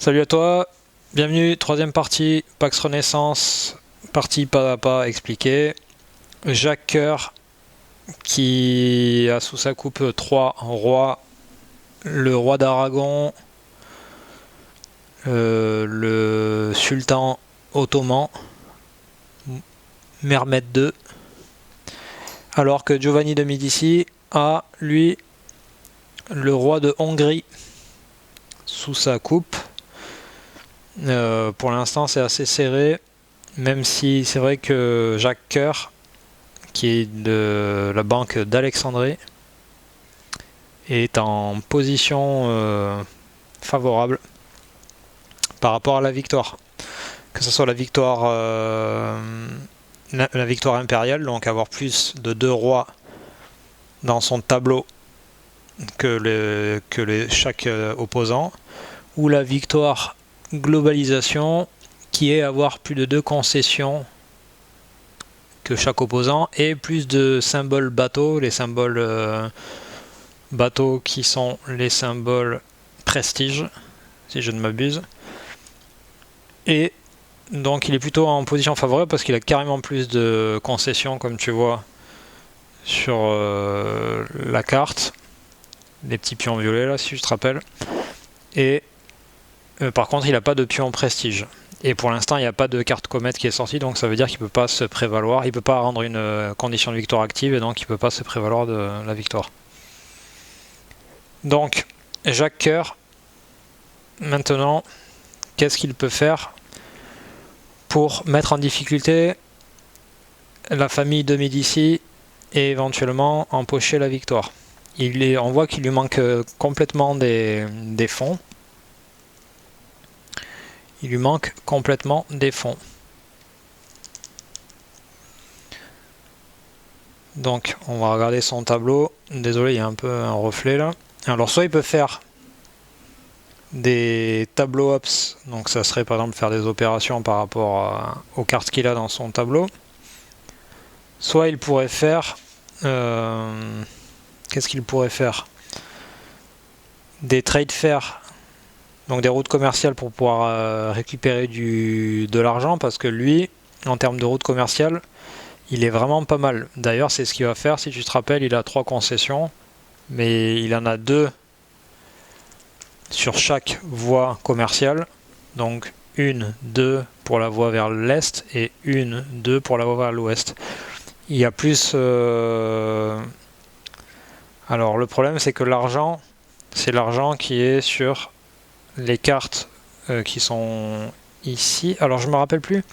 Salut à toi, bienvenue, troisième partie, Pax Renaissance, partie pas à pas expliquée. Jacques Coeur qui a sous sa coupe 3 rois, le roi d'Aragon, le sultan ottoman, Mehmed II, alors que Giovanni de Médicis a, lui, le roi de Hongrie sous sa coupe. Pour l'instant c'est assez serré, même si c'est vrai que Jacques Coeur, qui est de la banque d'Alexandrie, est en position favorable par rapport à la victoire. Que ce soit la victoire impériale, donc avoir plus de 2 rois dans son tableau que chaque opposant, ou la victoire globalisation, qui est avoir plus de 2 concessions que chaque opposant, et plus de symboles bateaux, les symboles bateaux qui sont les symboles prestige, si je ne m'abuse. Et donc il est plutôt en position favorable parce qu'il a carrément plus de concessions, comme tu vois sur la carte, les petits pions violets là, si je te rappelle. Et par contre il n'a pas de pion prestige. Et pour l'instant, il n'y a pas de carte comète qui est sortie, donc ça veut dire qu'il ne peut pas se prévaloir, il ne peut pas rendre une condition de victoire active, et donc il ne peut pas se prévaloir de la victoire. Donc, Jacques Coeur, maintenant, qu'est-ce qu'il peut faire pour mettre en difficulté la famille de Médicis et éventuellement empocher la victoire? On voit qu'il lui manque complètement des fonds. Il lui manque complètement des fonds. Donc on va regarder son tableau. Désolé, il y a un peu un reflet là. Alors soit il peut faire des tableaux ops, donc ça serait par exemple faire des opérations par rapport aux cartes qu'il a dans son tableau. Soit il pourrait faire... qu'est-ce qu'il pourrait faire? Des trade fairs. Donc des routes commerciales pour pouvoir récupérer de l'argent, parce que lui, en termes de routes commerciales, il est vraiment pas mal. D'ailleurs, c'est ce qu'il va faire, si tu te rappelles, il a 3 concessions, mais il en a 2 sur chaque voie commerciale. Donc 1, 2 pour la voie vers l'est et 1, 2 pour la voie vers l'ouest. Il y a plus... Alors le problème, c'est que l'argent, c'est l'argent qui est sur les cartes qui sont ici. Alors je me rappelle plus,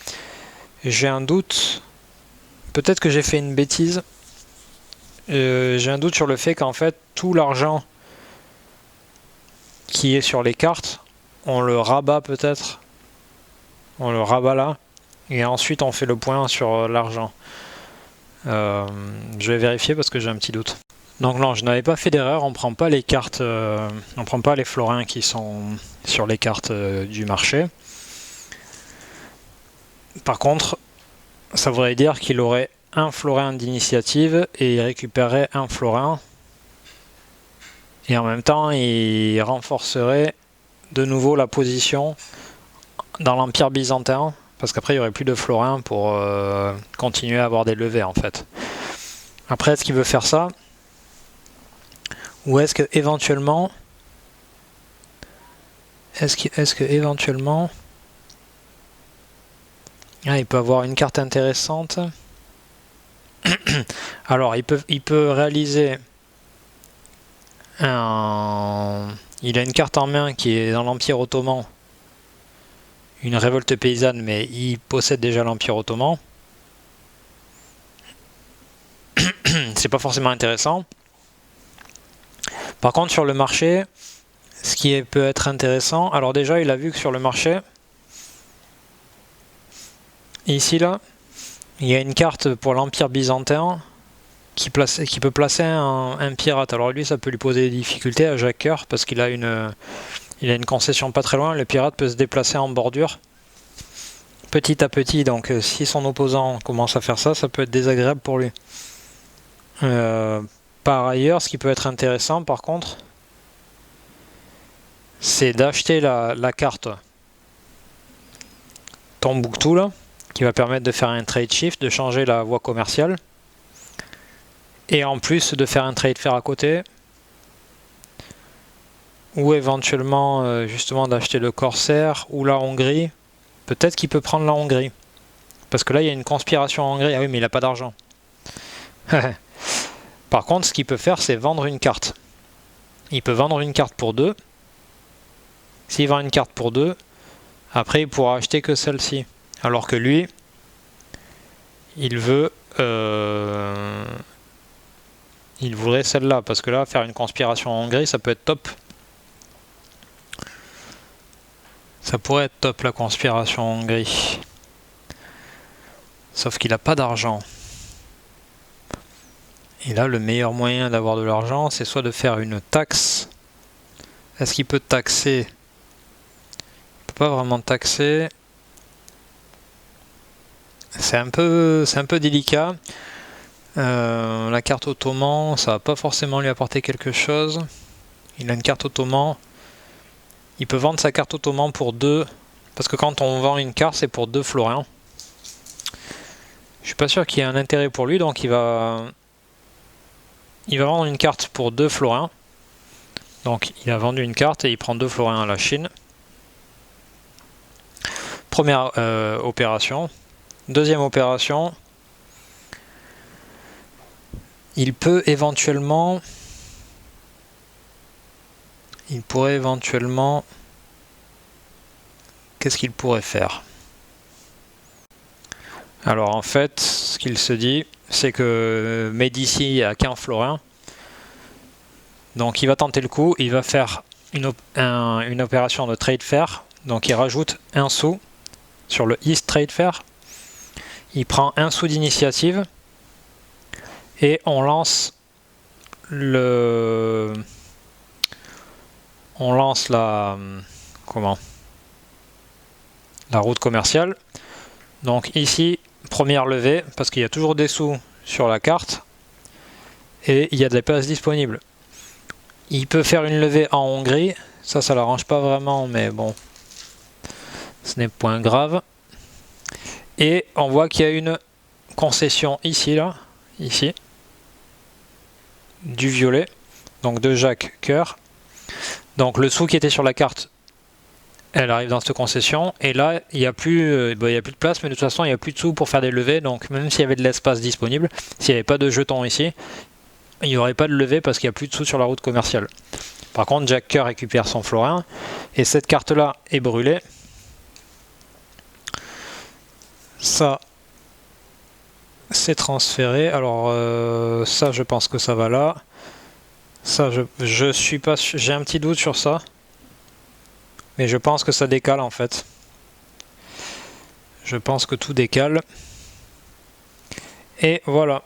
j'ai un doute, peut-être que j'ai fait une bêtise, j'ai un doute sur le fait qu'en fait tout l'argent qui est sur les cartes, on le rabat peut-être, on le rabat là, et ensuite on fait le point sur l'argent. Je vais vérifier parce que j'ai un petit doute. Donc non, je n'avais pas fait d'erreur, on prend pas les cartes, on prend pas les florins qui sont sur les cartes du marché. Par contre, ça voudrait dire qu'il aurait un florin d'initiative et il récupérerait un florin. Et en même temps, il renforcerait de nouveau la position dans l'Empire byzantin, parce qu'après il n'y aurait plus de florins pour continuer à avoir des levées en fait. Après, est-ce qu'il veut faire ça? Ou est-ce que éventuellement, il peut avoir une carte intéressante. Alors il peut réaliser il a une carte en main qui est dans l'Empire ottoman, une révolte paysanne, mais il possède déjà l'Empire ottoman. C'est pas forcément intéressant. Par contre sur le marché, ce qui peut être intéressant, alors déjà il a vu que sur le marché, ici là, il y a une carte pour l'Empire byzantin qui peut placer un pirate. Alors lui, ça peut lui poser des difficultés à Jacques Coeur parce qu'il a une concession pas très loin. Le pirate peut se déplacer en bordure petit à petit. Donc si son opposant commence à faire ça, ça peut être désagréable pour lui. Par ailleurs, ce qui peut être intéressant par contre, c'est d'acheter la carte Tombouctou là, qui va permettre de faire un trade shift, de changer la voie commerciale, et en plus de faire un trade fair à côté, ou éventuellement justement d'acheter le Corsair ou la Hongrie. Peut-être qu'il peut prendre la Hongrie, parce que là il y a une conspiration en Hongrie. Ah oui, mais il n'a pas d'argent. Par contre, ce qu'il peut faire, c'est vendre une carte. Il peut vendre une carte pour 2. S'il vend une carte pour 2, après il pourra acheter que celle-ci. Alors que lui, il veut... il voudrait celle-là, parce que là, faire une conspiration en Hongrie, ça peut être top. Ça pourrait être top, la conspiration en Hongrie. Sauf qu'il n'a pas d'argent. Et là, le meilleur moyen d'avoir de l'argent, c'est soit de faire une taxe. Est-ce qu'il peut taxer? Il peut pas vraiment taxer. C'est un peu délicat. La carte ottoman, ça va pas forcément lui apporter quelque chose. Il a une carte ottoman. Il peut vendre sa carte ottoman pour 2. Parce que quand on vend une carte, c'est pour 2 florins. Je suis pas sûr qu'il y ait un intérêt pour lui, donc il va vendre une carte pour 2 florins. Donc il a vendu une carte et il prend 2 florins à la Chine. Première opération. Deuxième opération. Il peut éventuellement... Il pourrait éventuellement... Qu'est-ce qu'il pourrait faire? Alors en fait, ce qu'il se dit, c'est que Médicis a qu'un florin. Donc il va tenter le coup, il va faire une opération de trade fair. Donc il rajoute 1 sou sur le East Trade Fair. Il prend 1 sou d'initiative. Et on lance le... On lance la... Comment? La route commerciale. Donc ici, première levée, parce qu'il y a toujours des sous sur la carte. Et il y a des places disponibles. Il peut faire une levée en Hongrie. Ça l'arrange pas vraiment, mais bon. Ce n'est point grave. Et on voit qu'il y a une concession ici, là. Ici. Du violet. Donc de Jacques Coeur. Donc le sou qui était sur la carte, elle arrive dans cette concession. Et là, il n'y a plus de place, mais de toute façon, il n'y a plus de sous pour faire des levées. Donc même s'il y avait de l'espace disponible, s'il n'y avait pas de jetons ici, il n'y aurait pas de levée parce qu'il n'y a plus de sous sur la route commerciale. Par contre, Jacques Coeur récupère son florin. Et cette carte-là est brûlée. Ça, c'est transféré. Alors, ça, je pense que ça va là. Ça, je suis pas sûr. J'ai un petit doute sur ça. Mais je pense que ça décale en fait. Je pense que tout décale. Et voilà.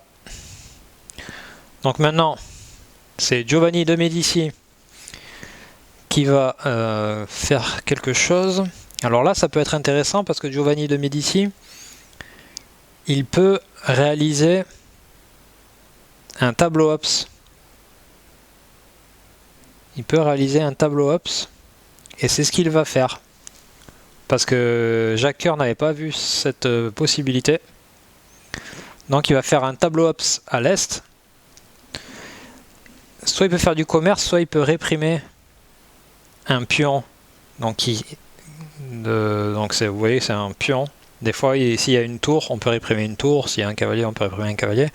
Donc maintenant, c'est Giovanni de Médicis qui va faire quelque chose. Alors là, ça peut être intéressant parce que Giovanni de Médicis, il peut réaliser un tableau Ops. Il peut réaliser un tableau Ops. Et c'est ce qu'il va faire. Parce que Jacques Coeur n'avait pas vu cette possibilité. Donc il va faire un tableau Ops à l'est. Soit il peut faire du commerce, soit il peut réprimer un pion. Donc, vous voyez, c'est un pion. Des fois, s'il y a une tour, on peut réprimer une tour. S'il y a un cavalier, on peut réprimer un cavalier.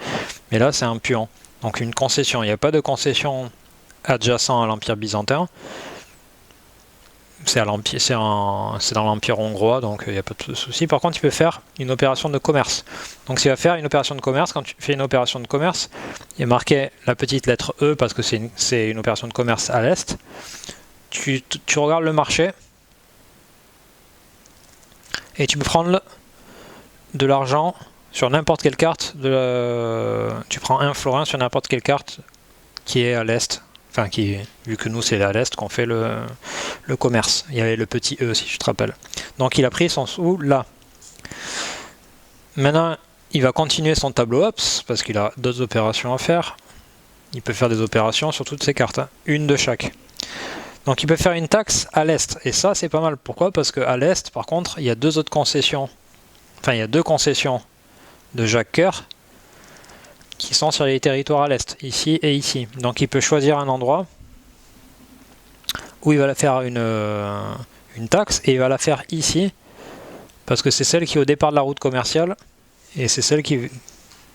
Mais là, c'est un pion. Donc une concession. Il n'y a pas de concession adjacent à l'Empire byzantin. C'est dans l'Empire hongrois, donc il n'y a pas de souci. Par contre, il peut faire une opération de commerce. Donc s'il va faire une opération de commerce, quand tu fais une opération de commerce, il est marqué la petite lettre E parce que c'est une opération de commerce à l'est. Tu regardes le marché et tu peux prendre de l'argent sur n'importe quelle carte. Tu prends un florin sur n'importe quelle carte qui est à l'est. Enfin, vu que nous c'est à l'est qu'on fait le commerce. Il y avait le petit E si tu te rappelles. Donc il a pris son sou là. Maintenant, il va continuer son tableau Ops parce qu'il a d'autres opérations à faire. Il peut faire des opérations sur toutes ces cartes, hein. Une de chaque. Donc il peut faire une taxe à l'est, et ça c'est pas mal. Pourquoi? Parce qu'à l'est, par contre, il y a deux autres concessions. Enfin, il y a deux concessions de Jacques Coeur qui sont sur les territoires à l'est, ici et ici. Donc il peut choisir un endroit où il va la faire une taxe, et il va la faire ici, parce que c'est celle qui est au départ de la route commerciale, et c'est celle qui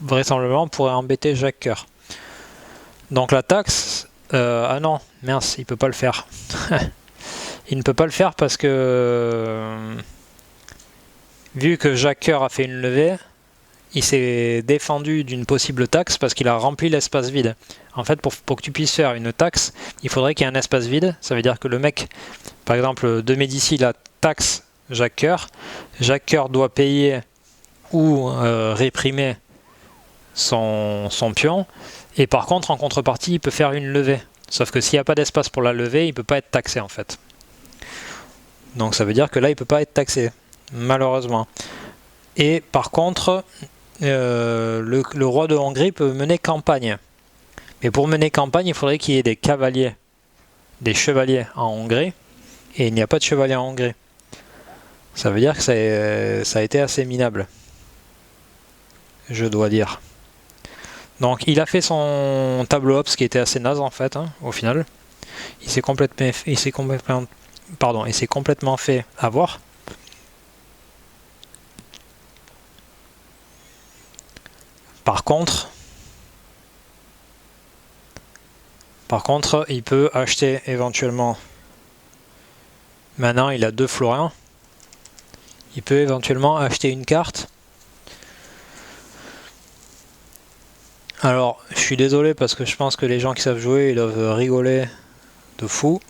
vraisemblablement pourrait embêter Jacques Coeur. Donc la taxe, ah non, mince, il peut pas le faire. Il ne peut pas le faire parce que vu que Jacques Coeur a fait une levée, il s'est défendu d'une possible taxe parce qu'il a rempli l'espace vide. En fait, pour que tu puisses faire une taxe, il faudrait qu'il y ait un espace vide. Ça veut dire que le mec, par exemple, de Médicis, la taxe Jacques Coeur. Jacques Coeur doit payer ou réprimer son pion. Et par contre, en contrepartie, il peut faire une levée. Sauf que s'il n'y a pas d'espace pour la levée, il ne peut pas être taxé en fait. Donc ça veut dire que là, il ne peut pas être taxé, malheureusement. Et par contre, le roi de Hongrie peut mener campagne. Mais pour mener campagne, il faudrait qu'il y ait des cavaliers, des chevaliers en Hongrie. Et il n'y a pas de chevaliers en Hongrie. Ça veut dire que ça a été assez minable, je dois dire. Donc il a fait son tableau Ops qui était assez naze en fait, hein, au final. Il s'est complètement fait avoir. Par contre, il peut acheter éventuellement. Maintenant, il a 2 florins. Il peut éventuellement acheter une carte. Alors, je suis désolé parce que je pense que les gens qui savent jouer, ils doivent rigoler de fou.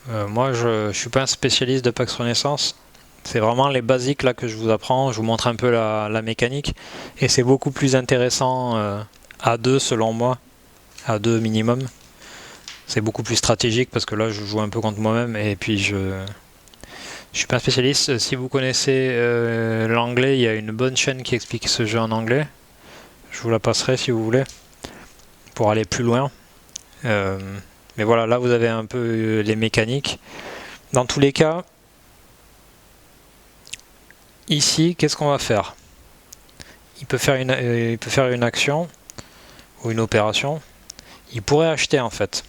Moi, je suis pas un spécialiste de Pax Renaissance. C'est vraiment les basiques là que je vous apprends. Je vous montre un peu la mécanique. Et c'est beaucoup plus intéressant à 2 selon moi. À 2 minimum. C'est beaucoup plus stratégique parce que là, je joue un peu contre moi-même. Et puis, je suis pas un spécialiste. Si vous connaissez l'anglais, il y a une bonne chaîne qui explique ce jeu en anglais. Je vous la passerai si vous voulez, pour aller plus loin. Mais voilà, là vous avez un peu les mécaniques. Dans tous les cas, ici, qu'est-ce qu'on va faire? Il peut faire une action ou une opération. Il pourrait acheter en fait.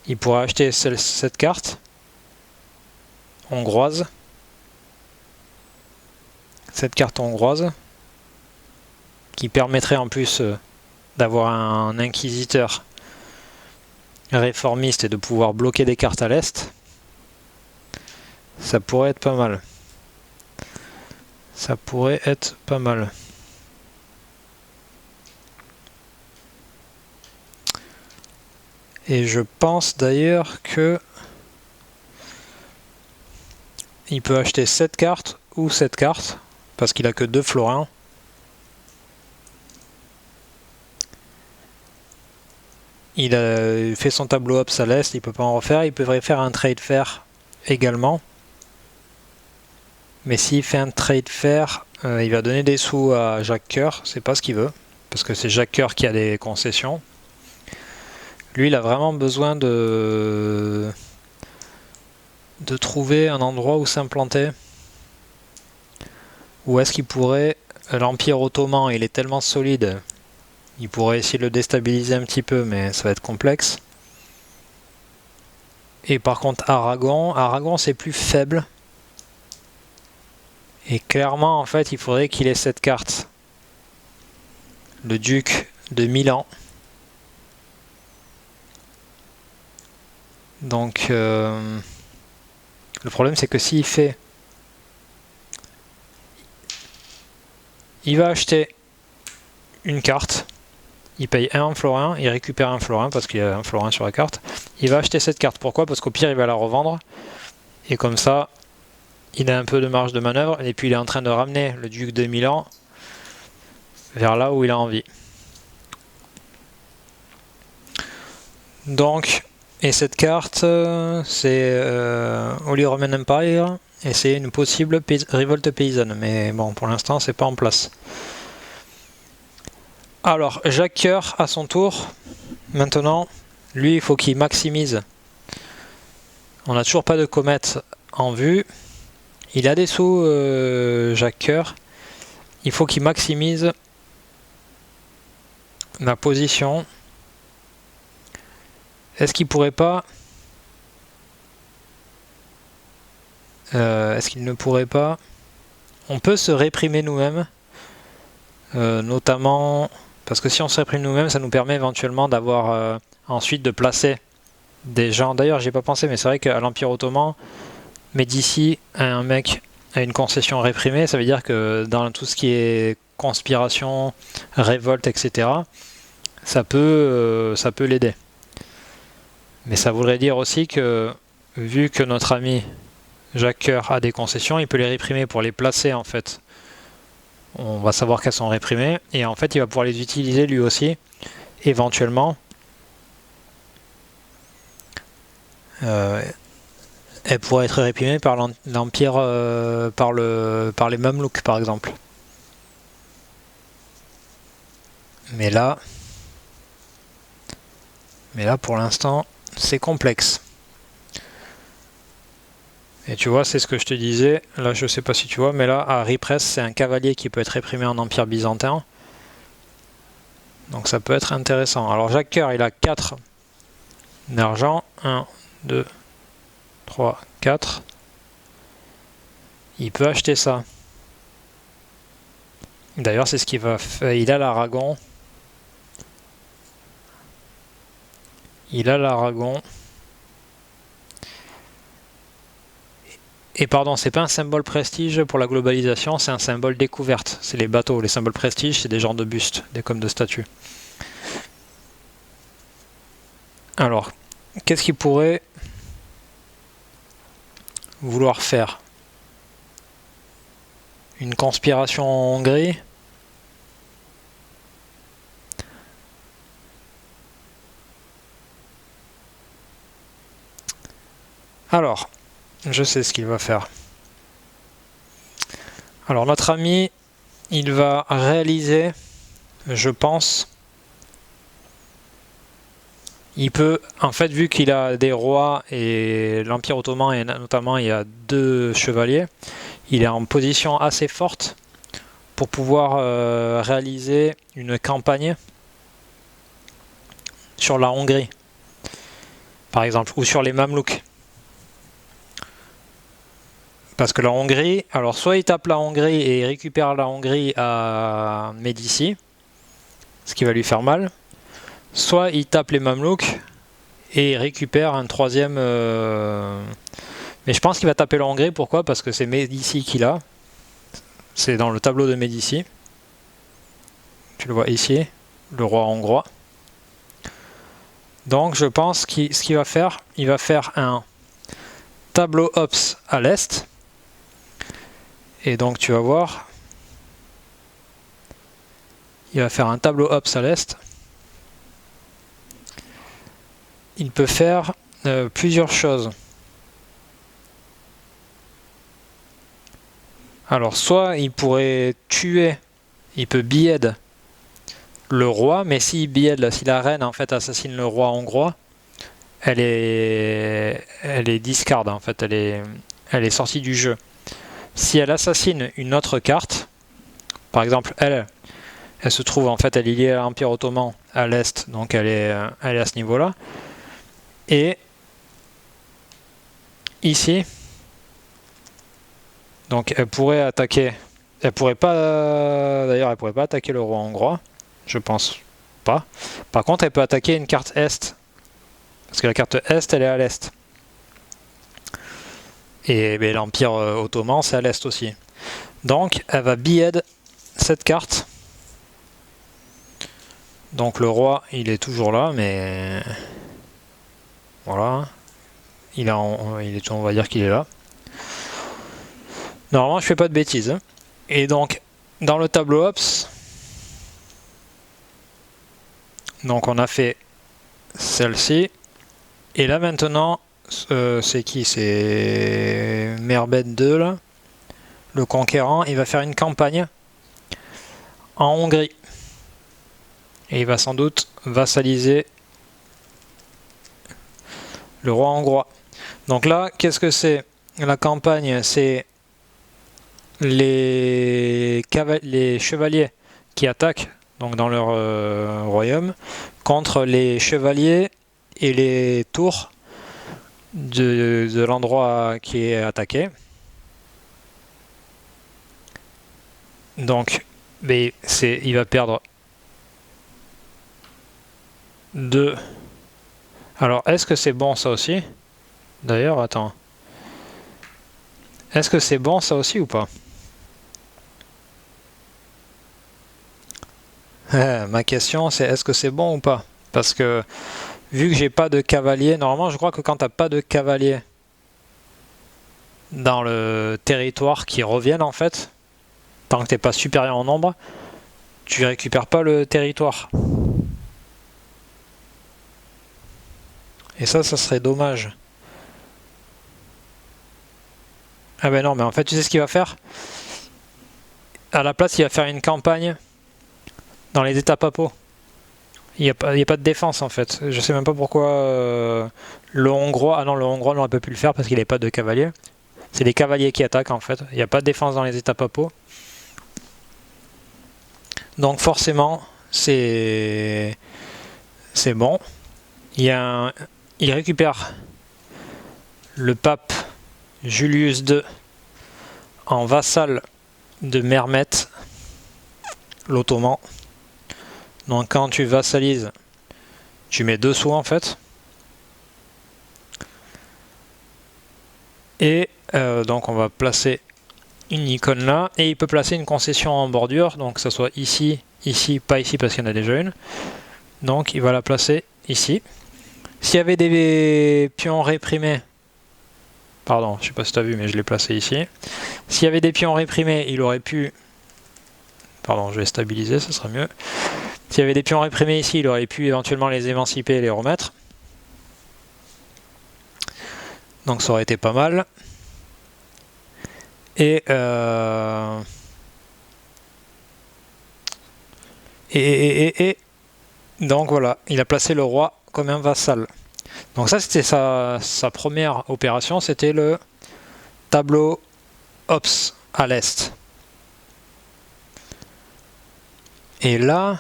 Il pourrait acheter cette carte hongroise. Cette carte hongroise. Qui permettrait en plus d'avoir un inquisiteur réformiste et de pouvoir bloquer des cartes à l'est. Ça pourrait être pas mal. Ça pourrait être pas mal. Et je pense d'ailleurs que il peut acheter cette carte ou cette carte parce qu'il a que 2 florins. Il a fait son tableau Ops à l'est, il peut pas en refaire. Il pourrait faire un trade fair également. Mais s'il fait un trade fair, il va donner des sous à Jacques Coeur. C'est pas ce qu'il veut, parce que c'est Jacques Coeur qui a des concessions. Lui, il a vraiment besoin de trouver un endroit où s'implanter. Où est-ce qu'il pourrait... L'Empire ottoman, il est tellement solide... Il pourrait essayer de le déstabiliser un petit peu, mais ça va être complexe. Et par contre, Aragon c'est plus faible. Et clairement, en fait, il faudrait qu'il ait cette carte. Le duc de Milan. Donc, le problème, c'est que s'il fait... Il va acheter une carte. Il paye 1 florin, il récupère 1 florin parce qu'il y a 1 florin sur la carte. Il va acheter cette carte. Pourquoi? Parce qu'au pire, il va la revendre. Et comme ça, il a un peu de marge de manœuvre. Et puis, il est en train de ramener le duc de Milan vers là où il a envie. Donc, et cette carte, c'est Holy Roman Empire. Et c'est une possible révolte paysanne. Mais bon, pour l'instant, c'est pas en place. Alors, Jacques Coeur, à son tour, maintenant, lui, il faut qu'il maximise On n'a toujours pas de comète en vue. Il a des sous, Jacques Coeur. Il faut qu'il maximise la position. Est-ce qu'il pourrait pas... Est-ce qu'il ne pourrait pas... On peut se réprimer nous-mêmes, notamment... Parce que si on se réprime nous-mêmes, ça nous permet éventuellement d'avoir ensuite de placer des gens. D'ailleurs, j'y ai pas pensé, mais c'est vrai qu'à l'Empire Ottoman, Médicis, un mec a une concession réprimée, ça veut dire que dans tout ce qui est conspiration, révolte, etc., ça peut l'aider. Mais ça voudrait dire aussi que, vu que notre ami Jacques Coeur a des concessions, il peut les réprimer pour les placer en fait. On va savoir qu'elles sont réprimées, et en fait il va pouvoir les utiliser lui aussi, éventuellement. Elle pourrait être réprimée par l'Empire, par les Mamelouks par exemple. Mais là pour l'instant, c'est complexe. Et tu vois, c'est ce que je te disais. Là, je sais pas si tu vois, mais là, à Ripresse, c'est un cavalier qui peut être réprimé en Empire byzantin. Donc ça peut être intéressant. Alors Jacques Coeur, il a 4 d'argent. 1, 2, 3, 4. Il peut acheter ça. D'ailleurs, c'est ce qu'il va faire. Il a l'Aragon. Et pardon, c'est pas un symbole prestige pour la globalisation, c'est un symbole découverte. C'est les bateaux. Les symboles prestige, c'est des genres de bustes, comme de statues. Alors, qu'est-ce qu'il pourrait vouloir faire? Une conspiration en Hongrie? Alors, je sais ce qu'il va faire. Alors notre ami, il va réaliser, je pense, il peut, en fait, vu qu'il a des rois et l'Empire Ottoman, et notamment il y a 2 chevaliers, il est en position assez forte pour pouvoir réaliser une campagne sur la Hongrie, par exemple, ou sur les Mamelouks. Parce que la Hongrie, alors soit il tape la Hongrie et il récupère la Hongrie à Médicis, ce qui va lui faire mal, soit il tape les Mamelouks et il récupère un 3e... Mais je pense qu'il va taper la Hongrie, pourquoi? Parce que c'est Médicis qu'il a. C'est dans le tableau de Médicis. Tu le vois ici, le roi hongrois. Donc je pense ce qu'il va faire, il va faire un tableau Ops à l'est. Et donc tu vas voir, il va faire un tableau Ops à l'est. Il peut faire plusieurs choses. Alors soit il pourrait tuer, il peut bied le roi, mais s'il bied, si la reine en fait assassine le roi hongrois, elle est discard en fait, elle est sortie du jeu. Si elle assassine une autre carte, par exemple elle se trouve en fait, elle est liée à l'Empire Ottoman à l'est, donc elle est à ce niveau-là. Et ici, donc elle pourrait attaquer, elle pourrait pas, d'ailleurs elle pourrait pas attaquer le roi hongrois, je pense pas. Par contre elle peut attaquer une carte est, parce que la carte est elle est à l'est. Et l'Empire Ottoman c'est à l'est aussi. Donc elle va bied cette carte. Donc le roi il est toujours là, mais voilà, on va dire qu'il est là. Normalement je fais pas de bêtises. Et donc dans le tableau Ops, donc on a fait celle-ci. Et là maintenant, c'est qui? C'est Merbed 2 là. Le conquérant, il va faire une campagne en Hongrie. Et il va sans doute vassaliser le roi hongrois. Donc là, qu'est-ce que c'est? La campagne, c'est les chevaliers qui attaquent donc dans leur royaume contre les chevaliers et les tours de l'endroit qui est attaqué. Donc, mais il va perdre 2. Alors, est-ce que c'est bon ça aussi? D'ailleurs, attends. Est-ce que c'est bon ça aussi ou pas? Ma question c'est est-ce que c'est bon ou pas? Parce que vu que j'ai pas de cavalier, normalement je crois que quand t'as pas de cavalier dans le territoire qui reviennent en fait, tant que t'es pas supérieur en nombre, tu récupères pas le territoire. Et ça serait dommage. Ah ben non, mais en fait tu sais ce qu'il va faire? À la place il va faire une campagne dans les États papaux. Il n'y a pas de défense en fait. Je sais même pas pourquoi le Hongrois... Ah non, le Hongrois n'aurait pas pu le faire parce qu'il n'avait pas de cavalier. C'est les cavaliers qui attaquent en fait. Il n'y a pas de défense dans les États papaux. Donc forcément, c'est bon. Il récupère le pape Julius II en vassal de Mehmet, l'Ottoman. Donc quand tu vassalises, tu mets 2 sous en fait. Et donc on va placer une icône là. Et il peut placer une concession en bordure. Donc que ce soit ici, ici, pas ici parce qu'il y en a déjà une. Donc il va la placer ici. S'il y avait des pions réprimés, pardon, je sais pas si tu as vu mais je l'ai placé ici. S'il y avait des pions réprimés, il aurait pu... Pardon, je vais stabiliser, ça sera mieux. S'il y avait des pions réprimés ici, il aurait pu éventuellement les émanciper et les remettre. Donc ça aurait été pas mal. Et donc voilà, il a placé le roi comme un vassal. Donc ça c'était sa première opération, c'était le tableau Ops à l'est. Et là,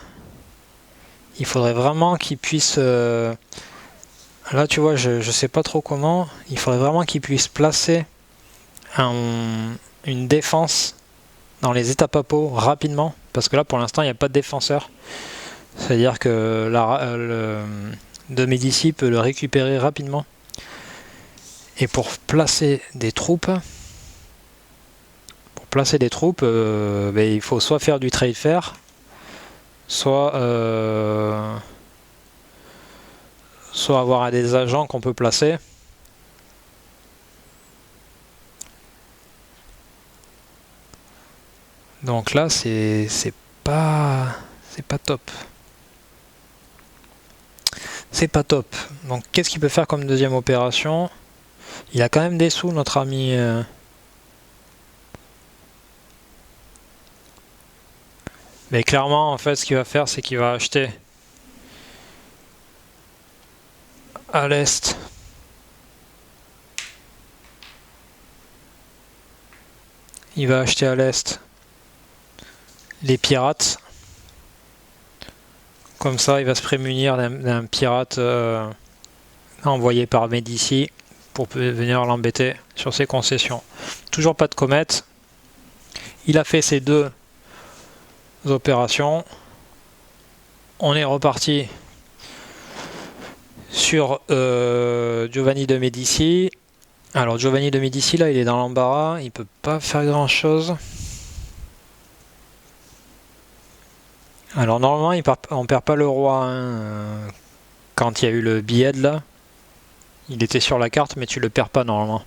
il faudrait vraiment qu'il puisse... là tu vois, je sais pas trop comment, il faudrait vraiment qu'il puisse placer une défense dans les États papaux rapidement, parce que là pour l'instant il n'y a pas de défenseur. C'est-à-dire que de Médicis peut le récupérer rapidement. Et pour placer des troupes, il faut soit faire du trade fair, soit avoir des agents qu'on peut placer. Donc là c'est pas top. C'est pas top. Donc qu'est-ce qu'il peut faire comme deuxième opération? Il a quand même des sous, notre ami. Mais clairement, en fait, ce qu'il va faire, c'est qu'il va acheter à l'est les pirates. Comme ça, il va se prémunir d'un pirate envoyé par Médicis pour venir l'embêter sur ses concessions. Toujours pas de comète. Il a fait ses 2 opérations. On est reparti sur Giovanni de Médicis. Alors Giovanni de Médicis là il est dans l'embarras, il peut pas faire grand chose. Alors normalement on perd pas le roi hein, quand il y a eu le billet là. Il était sur la carte mais tu le perds pas normalement.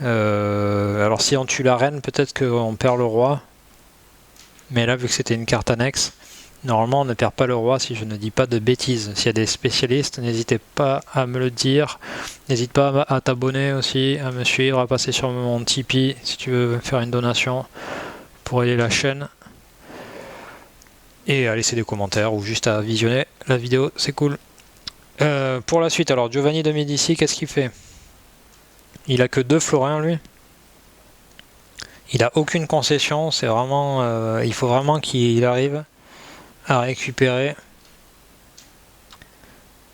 Alors si on tue la reine peut-être qu'on perd le roi. Mais là vu que c'était une carte annexe, normalement on ne perd pas le roi si je ne dis pas de bêtises. S'il y a des spécialistes, n'hésitez pas à me le dire. N'hésite pas à t'abonner aussi, à me suivre, à passer sur mon Tipeee si tu veux faire une donation pour aider la chaîne. Et à laisser des commentaires ou juste à visionner la vidéo, c'est cool. Pour la suite, alors Giovanni de Médicis, qu'est-ce qu'il fait? Il a que 2 florins, lui. Il a aucune concession, c'est vraiment... il faut vraiment qu'il arrive à récupérer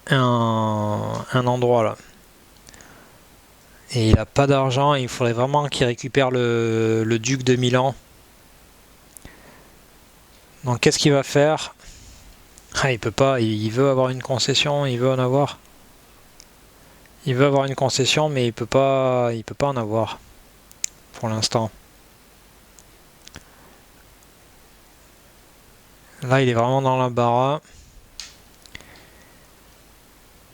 un endroit là. Et il a pas d'argent, il faudrait vraiment qu'il récupère le duc de Milan. Donc qu'est-ce qu'il va faire? Ah, il peut pas, il veut avoir une concession, il veut en avoir. Il veut avoir une concession, mais il peut pas en avoir pour l'instant. Là, il est vraiment dans l'embarras.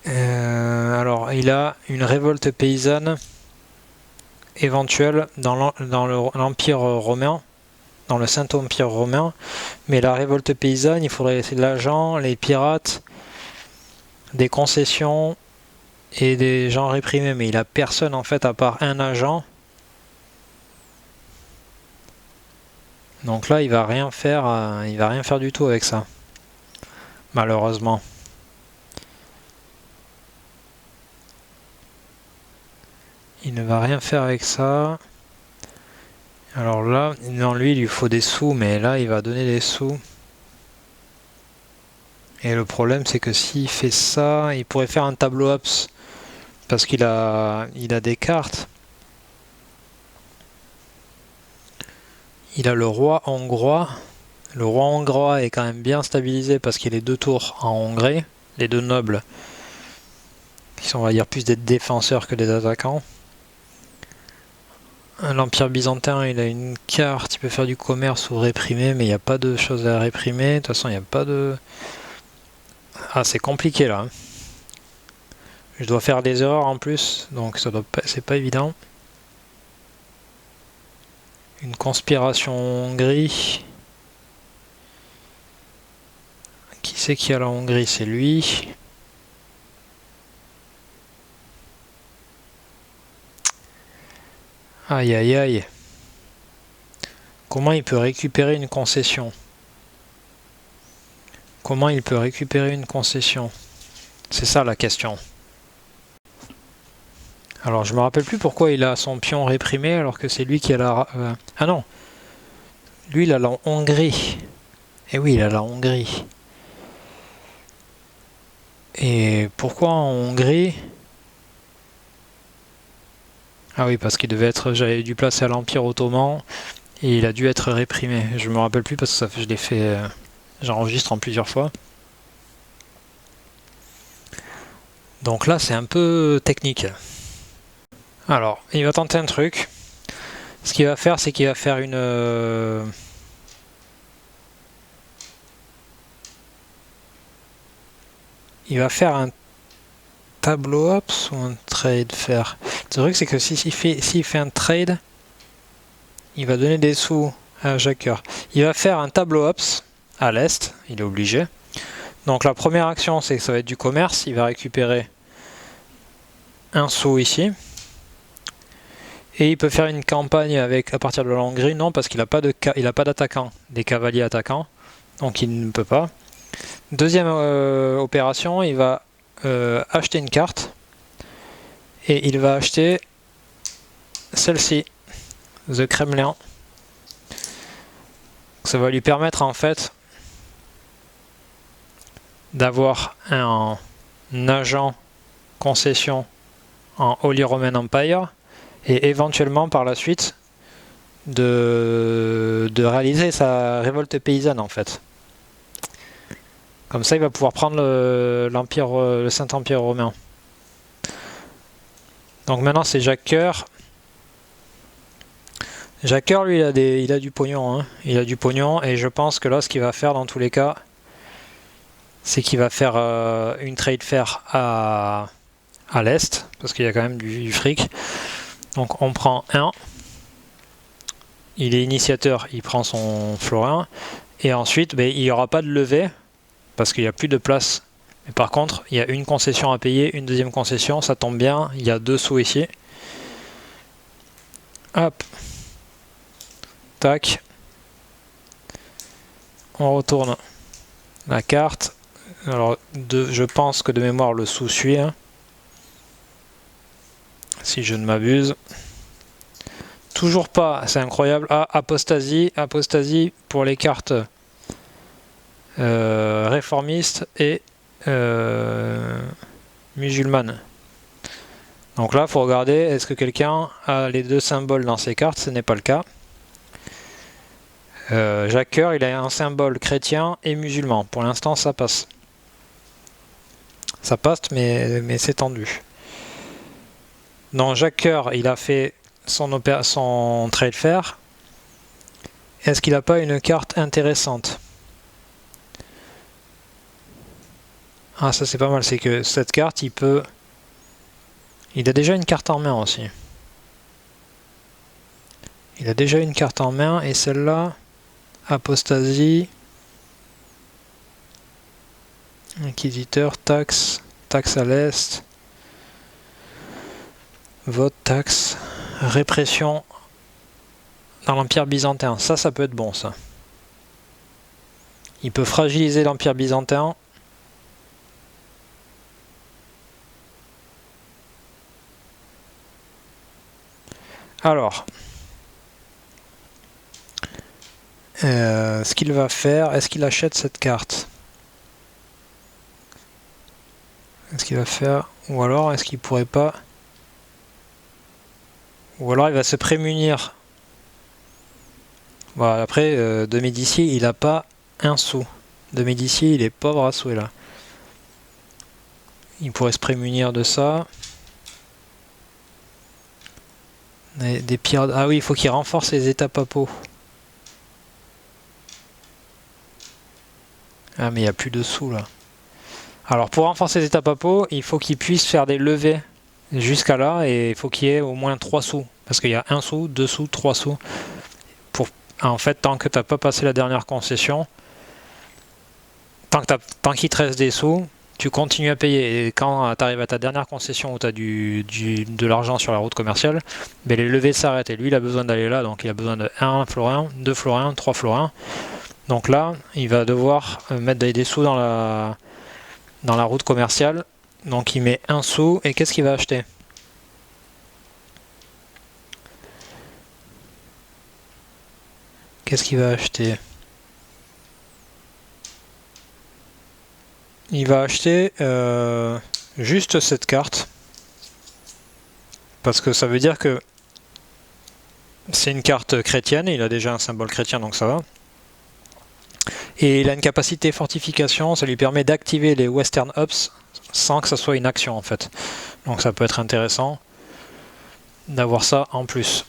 Alors, il a une révolte paysanne éventuelle dans l'Empire romain, dans le Saint-Empire romain. Mais la révolte paysanne, il faudrait de l'agent, les pirates, des concessions et des gens réprimés. Mais il a personne en fait à part un agent. Donc là, il va rien faire du tout avec ça, malheureusement. Il ne va rien faire avec ça. Alors là, non, lui, il lui faut des sous, mais là, il va donner des sous. Et le problème, c'est que s'il fait ça, il pourrait faire un tableau Ops, parce qu'il a des cartes. Il a le roi hongrois. Le roi hongrois est quand même bien stabilisé parce qu'il est 2 tours en Hongrie. Les 2 nobles, qui sont, on va dire, plus des défenseurs que des attaquants. L'Empire byzantin, il a une carte, il peut faire du commerce ou réprimer, mais il n'y a pas de choses à réprimer. De toute façon, il n'y a pas de... Ah, c'est compliqué là. Je dois faire des erreurs en plus, donc c'est pas évident. Une conspiration en Hongrie. Qui c'est qui a la Hongrie? C'est lui. Aïe aïe aïe. Comment il peut récupérer une concession? Comment il peut récupérer une concession? C'est ça la question. Alors je me rappelle plus pourquoi il a son pion réprimé alors que c'est lui qui a la... Ah non. Lui il a la Hongrie. Eh oui, il a la Hongrie. Et pourquoi en Hongrie? Ah oui, parce qu'il devait être... J'avais dû placer à l'Empire ottoman et il a dû être réprimé. Je me rappelle plus parce que je l'ai fait... J'enregistre en plusieurs fois. Donc là, c'est un peu technique. Alors, il va tenter un truc. Ce qu'il va faire, c'est qu'il va faire une... Il va faire un tableau ops ou un trade faire. Le truc, c'est que s'il fait un trade, il va donner des sous à Jacker. Il va faire un tableau ops à l'est, il est obligé. Donc la première action, c'est que ça va être du commerce. Il va récupérer un sou ici. Et il peut faire une campagne avec à partir de la Hongrie. Non, parce qu'il n'a pas d'attaquants, des cavaliers attaquants. Donc il ne peut pas. Deuxième opération, il va acheter une carte. Et il va acheter celle-ci, The Kremlin. Ça va lui permettre en fait d'avoir un agent concession en Holy Roman Empire et éventuellement par la suite de réaliser sa révolte paysanne en fait. Comme ça, il va pouvoir prendre le Saint-Empire romain. Donc maintenant, c'est Jacques Coeur. Jacques Coeur, lui, il a du pognon. Hein. Il a du pognon et je pense que là, ce qu'il va faire dans tous les cas, c'est qu'il va faire une trade fair à l'est, parce qu'il y a quand même du fric. Donc on prend un. Il est initiateur, il prend son florin. Et ensuite, il n'y aura pas de levée, parce qu'il n'y a plus de place. Mais par contre, il y a une concession à payer, une deuxième concession, ça tombe bien, il y a 2 sous ici. Hop. Tac. On retourne la carte. Alors, je pense que de mémoire le sou suit, hein, si je ne m'abuse. Toujours pas, c'est incroyable. Ah, apostasie pour les cartes réformistes et musulmanes. Donc là, il faut regarder, est-ce que quelqu'un a les deux symboles dans ses cartes? Ce n'est pas le cas. Jacques Coeur, il a un symbole chrétien et musulman. Pour l'instant, ça passe. Ça passe, mais c'est tendu. Non, Jacques Coeur, il a fait son trade fair. Est-ce qu'il n'a pas une carte intéressante? Ah, ça c'est pas mal, c'est que cette carte, il a déjà une carte en main aussi. Il a déjà une carte en main, et celle-là, apostasie, inquisiteur, taxe à l'est, vote, taxe, répression dans l'Empire byzantin. Ça peut être bon, ça. Il peut fragiliser l'Empire byzantin. Alors, ce qu'il va faire, est-ce qu'il achète cette carte? Est-ce qu'il va faire, ou alors est-ce qu'il pourrait pas, ou alors il va se prémunir. Voilà, après, de Médicis, il n'a pas un sou. De Médicis, il est pauvre à souhait là. Il pourrait se prémunir de ça. Des pierres. Ah oui, il faut qu'il renforce les états papaux. Ah, mais il n'y a plus de sous là. Alors, pour renforcer les états papaux, il faut qu'il puisse faire des levées jusqu'à là, et il faut qu'il y ait au moins 3 sous. Parce qu'il y a 1 sou, 2 sous, 3 sous. En fait, tant que tu n'as pas passé la dernière concession, tant qu'il te reste des sous, tu continues à payer. Et quand tu arrives à ta dernière concession où tu as de l'argent sur la route commerciale, ben les levées s'arrêtent. Et lui, il a besoin d'aller là, donc il a besoin de 1 florin, 2 florins, 3 florins. Donc là, il va devoir mettre des sous dans la route commerciale. Donc il met 1 sou, et qu'est-ce qu'il va acheter? Qu'est-ce qu'il va acheter? Il va acheter juste cette carte. Parce que ça veut dire que c'est une carte chrétienne, et il a déjà un symbole chrétien, donc ça va. Et il a une capacité fortification, ça lui permet d'activer les Western Ops sans que ça soit une action en fait. Donc ça peut être intéressant d'avoir ça en plus.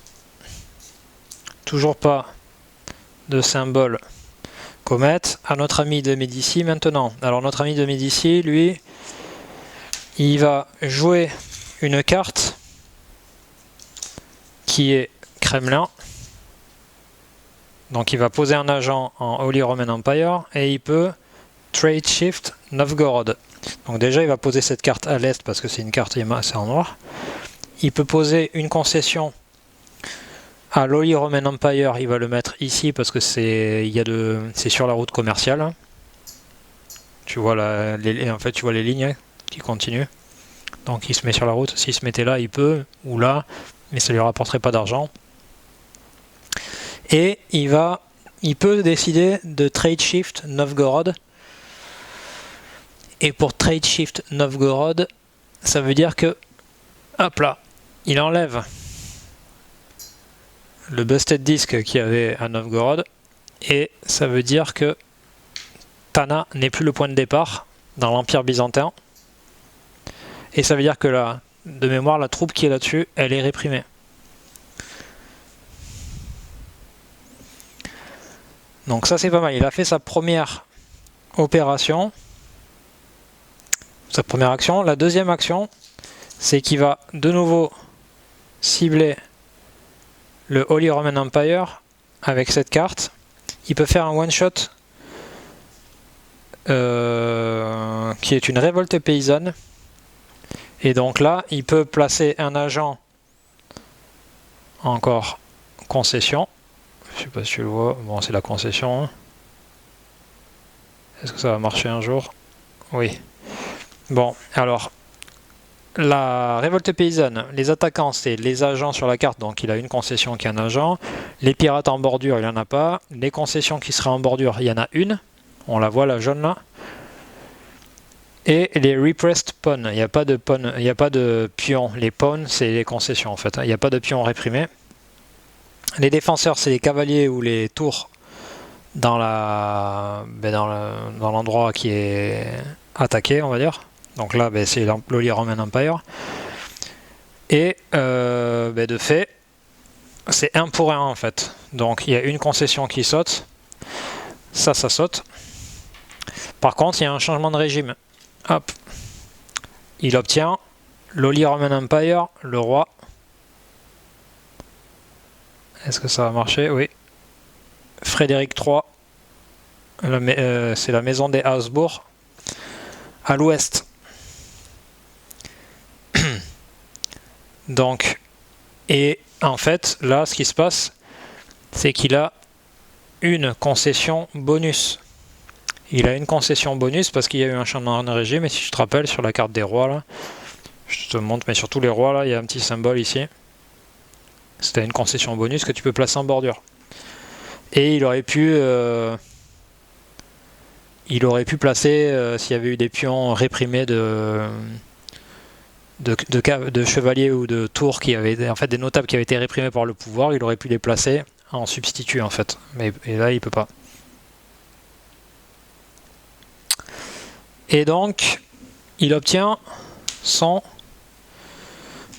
Toujours pas de symbole comète. À notre ami de Médicis maintenant. Alors notre ami de Médicis, lui, il va jouer une carte qui est Kremlin. Donc il va poser un agent en Holy Roman Empire, et il peut Trade Shift Novgorod. Donc déjà il va poser cette carte à l'est parce que c'est une carte c'est en noir. Il peut poser une concession à l'Holy Roman Empire, il va le mettre ici parce que c'est sur la route commerciale. Tu vois en fait tu vois les lignes qui continuent. Donc il se met sur la route. S'il se mettait là, il peut, ou là, mais ça lui rapporterait pas d'argent. Et il peut décider de Trade Shift Novgorod. Et pour Trade Shift Novgorod, ça veut dire que, hop là, il enlève le Busted Disc qu'il y avait à Novgorod, et ça veut dire que Tana n'est plus le point de départ dans l'Empire byzantin, et ça veut dire que là, de mémoire, la troupe qui est là-dessus, elle est réprimée. Donc ça c'est pas mal, il a fait sa première opération, sa première action. La deuxième action, c'est qu'il va de nouveau cibler le Holy Roman Empire avec cette carte. Il peut faire un one-shot qui est une révolte paysanne. Et donc là, il peut placer un agent encore concession. Je sais pas si tu le vois. Bon, c'est la concession. Est-ce que ça va marcher un jour? Oui. Bon, alors, la révolte paysanne, les attaquants, c'est les agents sur la carte, donc il a une concession qui est un agent. Les pirates en bordure, il n'y en a pas. Les concessions qui seraient en bordure, il y en a une. On la voit, la jaune là. Et les repressed pawns, il n'y a pas de pawn, il n'y a pas de pions. Les pawns, c'est les concessions en fait. Il n'y a pas de pions réprimés. Les défenseurs, c'est les cavaliers ou les tours dans l'endroit qui est attaqué, on va dire. Donc là, c'est l'Holy Roman Empire. Et de fait, c'est 1 pour 1 en fait. Donc il y a une concession qui saute. Ça saute. Par contre, il y a un changement de régime. Hop. Il obtient l'Holy Roman Empire, le roi. Est-ce que ça va marcher? Oui. Frédéric III. C'est la maison des Habsbourg. À l'ouest. Donc, et en fait, là, ce qui se passe, c'est qu'il a une concession bonus. Il a une concession bonus parce qu'il y a eu un changement de régime. Et si tu te rappelles, sur la carte des rois, là, je te montre, mais sur tous les rois, là, il y a un petit symbole ici. C'était une concession bonus que tu peux placer en bordure. Et il aurait pu placer, s'il y avait eu des pions réprimés de chevaliers ou de tours qui avaient, en fait, des notables qui avaient été réprimés par le pouvoir, il aurait pu les placer en substitut en fait. Et là, il peut pas. Et donc, il obtient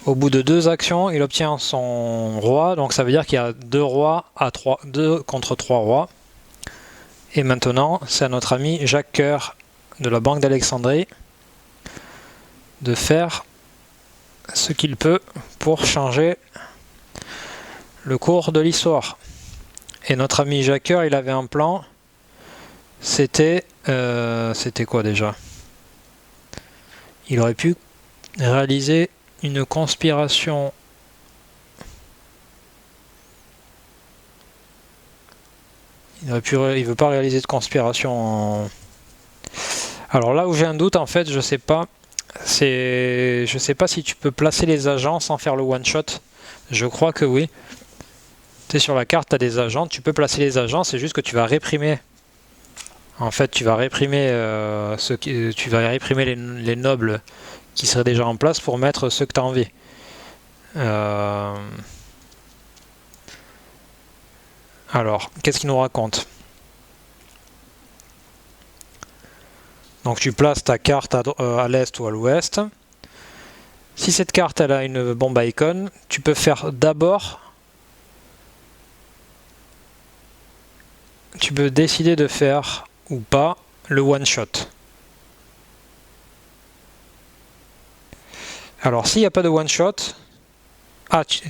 au bout de 2 actions, il obtient son roi. Donc ça veut dire qu'il y a 2 rois à 2 contre 3 rois. Et maintenant, c'est à notre ami Jacques Coeur de la Banque d'Alexandrie de faire ce qu'il peut pour changer le cours de l'histoire. Et notre ami Jacques Coeur, il avait un plan. C'était quoi déjà? Il aurait pu réaliser une conspiration. Il veut pas réaliser de conspiration. Alors là où j'ai un doute, en fait, je sais pas si tu peux placer les agents sans faire le one shot. Je crois que oui. Tu sais, sur la carte, tu as des agents, tu peux placer les agents, c'est juste que tu vas réprimer. En fait, tu vas réprimer les nobles qui seraient déjà en place pour mettre ceux que tu as envie. Alors, qu'est-ce qu'il nous raconte? Donc tu places ta carte à l'est ou à l'ouest. Si cette carte elle a une bombe icon, tu peux faire d'abord... Tu peux décider de faire ou pas le one shot. Alors s'il n'y a pas de one shot...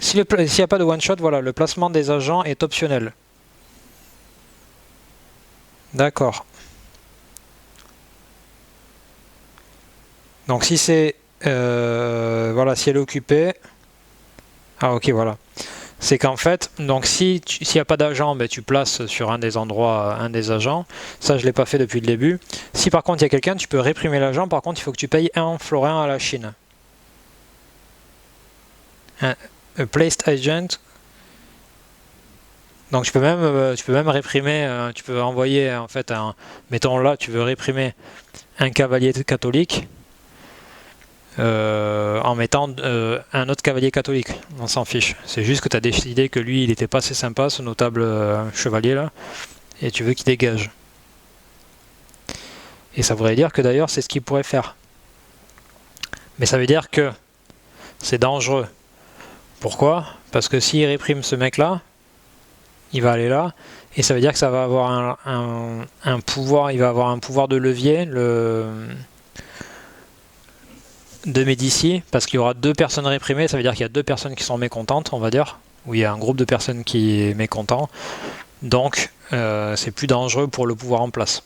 s'il n'y a pas de one shot, voilà, le placement des agents est optionnel. D'accord. Donc si c'est... voilà, si elle est occupée... Ah ok, voilà. C'est qu'en fait, donc s'il n'y a pas d'agent, ben, tu places sur un des endroits un des agents. Ça, je ne l'ai pas fait depuis le début. Si par contre il y a quelqu'un, tu peux réprimer l'agent. Par contre, il faut que tu payes 1 florin à la Chine. A placed agent. Donc tu peux même réprimer, tu peux envoyer en fait mettons là, tu veux réprimer un cavalier catholique. En mettant un autre cavalier catholique, on s'en fiche. C'est juste que tu as décidé que lui, il était pas assez sympa, ce notable chevalier là, et tu veux qu'il dégage. Et ça voudrait dire que d'ailleurs, c'est ce qu'il pourrait faire. Mais ça veut dire que c'est dangereux. Pourquoi? Parce que s'il réprime ce mec là, il va aller là, et ça veut dire que ça va avoir un pouvoir, il va avoir un pouvoir de levier, de Médicis, parce qu'il y aura 2 personnes réprimées, ça veut dire qu'il y a 2 personnes qui sont mécontentes, on va dire, ou il y a un groupe de personnes qui est mécontent, donc c'est plus dangereux pour le pouvoir en place.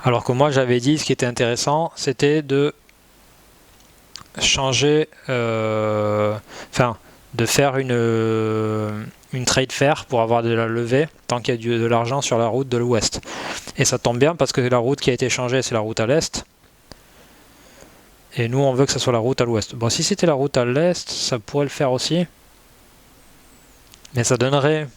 Alors que moi j'avais dit, ce qui était intéressant, c'était de changer, de faire une trade fair pour avoir de la levée, tant qu'il y a de l'argent sur la route de l'ouest. Et ça tombe bien, parce que la route qui a été changée, c'est la route à l'est, et nous on veut que ça soit la route à l'ouest. Bon, si c'était la route à l'est, ça pourrait le faire aussi, mais ça donnerait,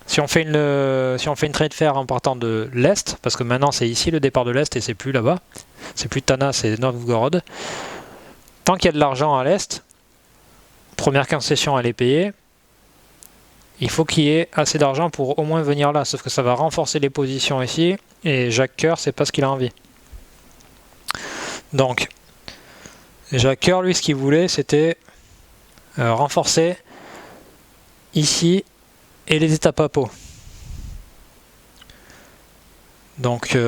si on fait une trade fair en partant de l'est, parce que maintenant c'est ici le départ de l'est et c'est plus là-bas, c'est plus Tana, c'est Novgorod. Tant qu'il y a de l'argent à l'est, première concession elle est payée, il faut qu'il y ait assez d'argent pour au moins venir là, sauf que ça va renforcer les positions ici, et Jacques Coeur, c'est pas ce qu'il a envie. Donc, Jacques Coeur, lui, ce qu'il voulait, c'était renforcer ici et les États papaux. Donc,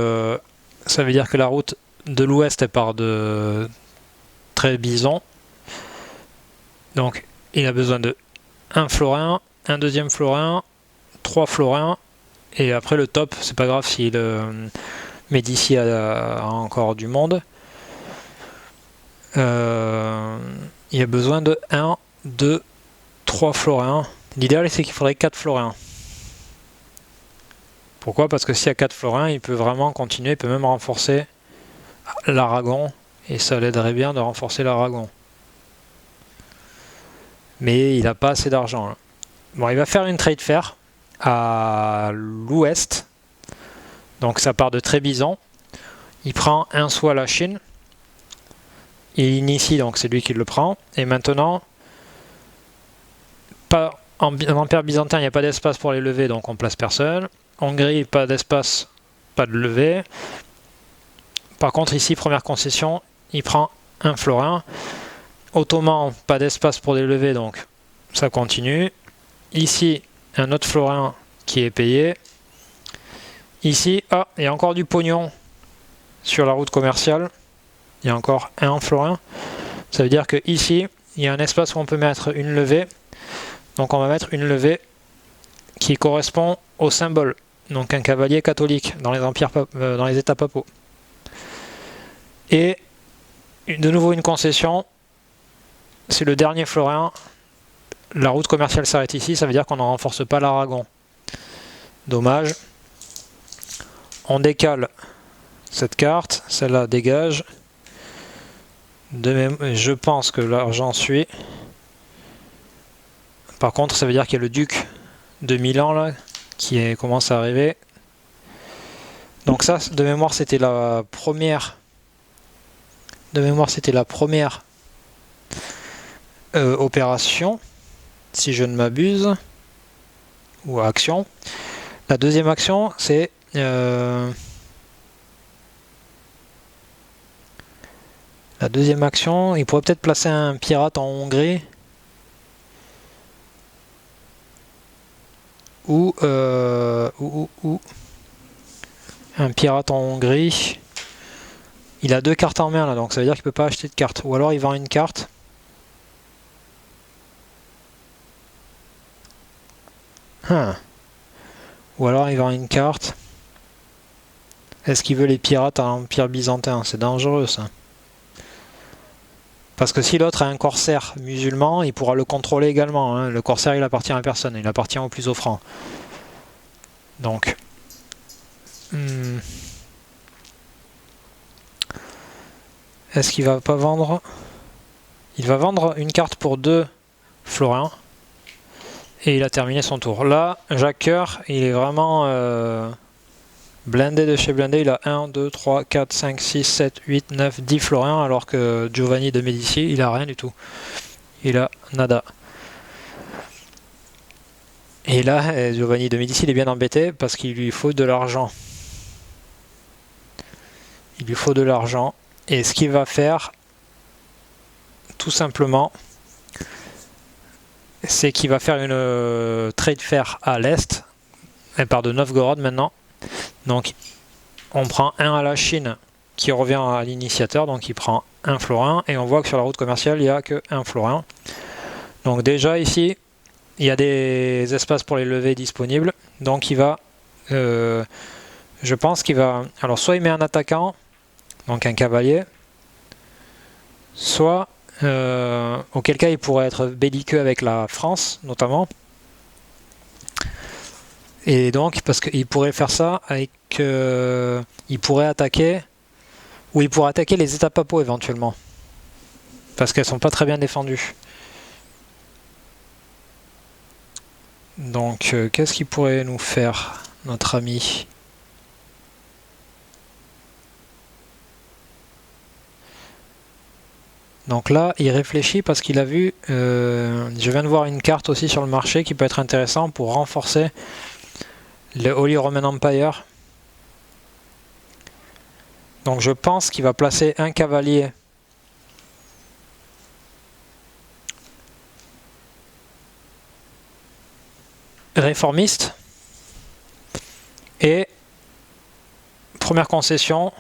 ça veut dire que la route de l'ouest, elle part de Trébizon. Donc, il a besoin de un florin, un deuxième florin, 3 florins, et après le top, c'est pas grave si le Médicis a encore du monde. Il y a besoin de 1, 2, 3 florins. L'idéal c'est qu'il faudrait 4 florins. Pourquoi? Parce que s'il y a 4 florins, il peut vraiment continuer, il peut même renforcer l'Aragon, et ça l'aiderait bien de renforcer l'Aragon. Mais il n'a pas assez d'argent. Bon, il va faire une trade fair à l'ouest. Donc ça part de Trébizon. Il prend un sou à la Chine. Il initie, donc c'est lui qui le prend. Et maintenant, en Empire byzantin, il n'y a pas d'espace pour les levées, donc on place personne. Hongrie, pas d'espace, pas de levée. Par contre, ici, première concession, il prend un florin. Ottoman, pas d'espace pour les levées, donc ça continue. Ici, un autre florin qui est payé. Ici, il y a encore du pognon sur la route commerciale. Il y a encore un florin. Ça veut dire que ici, il y a un espace où on peut mettre une levée. Donc on va mettre une levée qui correspond au symbole. Donc un cavalier catholique dans les États papaux. Et de nouveau une concession. C'est le dernier florin. La route commerciale s'arrête ici. Ça veut dire qu'on ne renforce pas l'Aragon. Dommage. On décale cette carte. Celle-là dégage. Je pense que l'argent suit. Par contre, ça veut dire qu'il y a le duc de Milan là, qui commence à arriver. Donc ça, de mémoire, c'était la première. Opération, si je ne m'abuse, ou action. La deuxième action, c'est la deuxième action, il pourrait peut-être placer un pirate en Hongrie. Ou un pirate en Hongrie. Il a 2 cartes en main là, donc ça veut dire qu'il peut pas acheter de carte. Ou alors il vend une carte. Ou alors il vend une carte. Est-ce qu'il veut les pirates à l'Empire byzantin? C'est dangereux ça. Parce que si l'autre a un corsaire musulman, il pourra le contrôler également. Hein. Le corsaire, il appartient à personne, il appartient au plus offrant. Donc, est-ce qu'il va pas vendre? Il va vendre une carte pour 2 florins. Et il a terminé son tour. Là, Jacques Coeur, il est vraiment blindé de chez blindé. Il a 1, 2, 3, 4, 5, 6, 7, 8, 9, 10 florins. Alors que Giovanni de Médicis, il a rien du tout. Il a nada. Et là, Giovanni de Médicis, il est bien embêté parce qu'il lui faut de l'argent. Il lui faut de l'argent. Et ce qu'il va faire, tout simplement, c'est qu'il va faire une trade fair à l'est. Elle part de Novgorod maintenant. Donc, on prend un à la Chine qui revient à l'initiateur. Donc, il prend un florin. Et on voit que sur la route commerciale, il n'y a que un florin. Donc, déjà ici, il y a des espaces pour les levées disponibles. Donc, il va... je pense qu'il va... Alors, soit il met un attaquant, donc un cavalier. Soit... auquel cas il pourrait être belliqueux avec la France notamment, et donc parce qu'il pourrait faire ça avec il pourrait attaquer, ou il pourrait attaquer les États papaux éventuellement. parce qu'elles sont pas très bien défendues. Donc qu'est-ce qu'il pourrait nous faire, notre ami? Donc là, il réfléchit parce qu'il a vu, je viens de voir une carte aussi sur le marché qui peut être intéressant pour renforcer le Holy Roman Empire. Donc je pense qu'il va placer un cavalier réformiste et première concession